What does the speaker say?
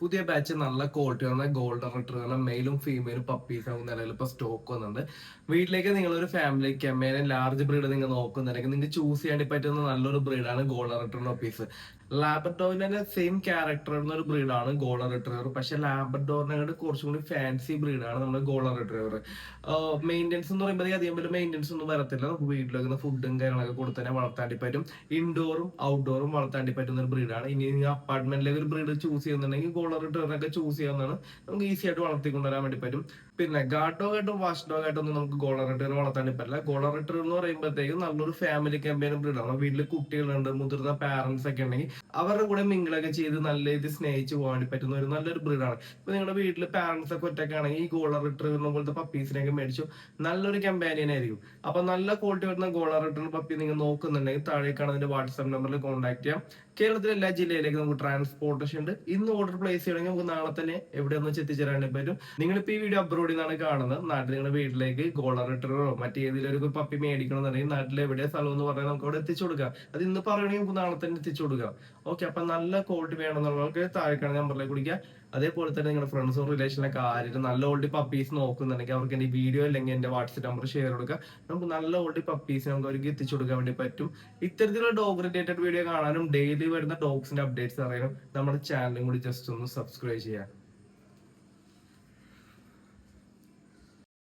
പുതിയ ബാച്ച് നല്ല ക്വാളിറ്റി വന്ന ഗോൾഡൻ റിട്രീവറിന്റെ മെയിലും ഫീമെയിലും പപ്പീസ് ആവും നിലവിൽ ഇപ്പൊ സ്റ്റോക്ക് വന്നിട്ടുണ്ട്. വീട്ടിലേക്ക് നിങ്ങളൊരു ഫാമിലി കെമേനും ലാർജ് ബ്രീഡ് നിങ്ങൾ നോക്കുന്നുണ്ടെങ്കിൽ നിങ്ങൾക്ക് ചൂസ് ചെയ്യാൻ പറ്റുന്ന നല്ലൊരു ബ്രീഡാണ് ഗോൾഡൻ റിട്രീവർ പപ്പീസ്. ലാബ്രഡോറിന്റെ സെയിം ക്യാരക്ടർ ഒരു ബ്രീഡാണ് ഗോൾഡൻ റിട്രീവർ. പക്ഷെ ലാബ്രഡോറിനെക്കാട്ട് കുറച്ചും കൂടി ഫാൻസി ബ്രീഡാണ് നമ്മുടെ ഗോൾഡൻ റിട്രീവർ. മെയിൻ്റെനൻസ് എന്ന് പറയുമ്പോൾ അധികം വലിയ മെയിൻ്റെനൻസ് ഒന്നും വരത്തില്ല. നമുക്ക് വീട്ടിലേക്ക് ഫുഡും കാര്യങ്ങളൊക്കെ കൊടുത്ത് തന്നെ വളർത്താണ്ടി പറ്റും. ഇൻഡോറും ഔട്ട്ഡോറും വളർത്താണ്ടി പറ്റുന്ന ഒരു ബ്രീഡാണ്. ഇനി നിങ്ങൾ അപ്പാർട്ട്മെന്റിലേക്ക് ഒരു ബ്രീഡ് ചൂസ് ചെയ്യുന്നുണ്ടെങ്കിൽ ഗോൾഡൻ റിട്രീവറൊക്കെ ചൂസ് ചെയ്യാവുന്നതാണ്. നമുക്ക് ഈസി ആയിട്ട് വളർത്തിക്കൊണ്ടുവരാൻ വേണ്ടി പറ്റും. പിന്നെ ഗാർഡ് ഡോഗ് ആയിട്ടും വാഷ് ഡോഗ് ആയിട്ടും ഒന്നും നമുക്ക് ഗോൾഡൻ റിട്രീവർ വളർത്താൻ പറ്റില്ല. ഗോൾഡൻ റിട്രീവർ എന്ന് പറയുമ്പോഴത്തേക്കും നല്ലൊരു ഫാമിലി കമ്പൈൻ ബ്രീഡാണ്. വീട്ടിൽ കുട്ടികളുണ്ട്, മുതിർന്ന പാരന്റ്സ് ഒക്കെ ഉണ്ടെങ്കിൽ അവരുടെ കൂടെ മിങ്കിളൊക്കെ ചെയ്ത് നല്ല രീതിയിൽ സ്നേഹിച്ച് പോകാൻ പറ്റുന്ന ഒരു നല്ലൊരു ബ്രീഡാണ്. ഇപ്പൊ നിങ്ങളുടെ വീട്ടിൽ പാരന്റ്സ് ഒക്കെ ഒറ്റയ്ക്കാണെങ്കിൽ ഈ ഗോൾഡൻ റിട്രീവറിനെ പോലത്തെ പപ്പീസിനെയൊക്കെ മേടിച്ചു നല്ലൊരു കമ്പാനിയൻ ആയിരിക്കും. അപ്പൊ നല്ല ക്വാളിറ്റി വരുന്ന ഗോൾഡൻ റിട്രീവർ പപ്പി നിങ്ങൾ നോക്കുന്നുണ്ടെങ്കിൽ താഴെ കാണുന്ന വാട്സ്ആപ്പ് നമ്പറിൽ കോൺടാക്ട് ചെയ്യാം. കേരളത്തിലെ എല്ലാ ജില്ലയിലേക്കും നമുക്ക് ട്രാൻസ്പോർട്ടേഷൻ ഉണ്ട്. ഇന്ന് ഓർഡർ പ്ലേസ് ചെയ്യണമെങ്കിൽ നമുക്ക് നാളെ തന്നെ എവിടെയൊന്നും എത്തിച്ചേരാൻ പറ്റും. നിങ്ങളിപ്പോ ഈ വീഡിയോ അബ്രോഡിൽ നിന്നാണ് കാണുന്നത്. നാട്ടിൽ നിങ്ങളുടെ വീട്ടിലേക്ക് ഗോൾഡൻ റിട്രീവറോ മറ്റേതെങ്കിലും ഒരു പപ്പി മേടിക്കണമെന്നുണ്ടെങ്കിൽ നാട്ടിൽ എവിടെ സ്ഥലം എന്ന് പറഞ്ഞാൽ നമുക്ക് അവിടെ എത്തിച്ചു കൊടുക്കാം. അത് ഇന്ന് പറയണമെങ്കിൽ നമുക്ക് നാളെ തന്നെ എത്തിച്ചു കൊടുക്കാം. ഓക്കെ, അപ്പൊ നല്ല ക്വാളിറ്റി വേണമെന്നുള്ളവർക്ക് താഴെ കാണുന്ന നമ്പറിലേക്ക് വിളിക്കുക. അതേപോലെ തന്നെ നിങ്ങളുടെ ഫ്രണ്ട്സും റിലേഷനൊക്കെ ആരും നല്ല ഓൾഡി പപ്പീസ് നോക്കുന്നുണ്ടെങ്കിൽ അവർക്ക് എന്റെ വീഡിയോ അല്ലെങ്കിൽ എന്റെ വാട്സ്ആപ്പ് നമ്പർ ഷെയർ കൊടുക്കുക. നമുക്ക് നല്ല ഓൾഡി പപ്പീസ് നമുക്ക് അവർക്ക് എത്തിച്ചു കൊടുക്കാൻ വേണ്ടി പറ്റും. ഇത്തരത്തിലുള്ള ഡോഗ് റിലേറ്റഡ് വീഡിയോ കാണാനും ഡെയിലി വരുന്ന ഡോഗ്സിന്റെ അപ്ഡേറ്റ്സ് അറിയാനും നമ്മുടെ ചാനലും കൂടി ജസ്റ്റ് ഒന്ന് സബ്സ്ക്രൈബ് ചെയ്യാം.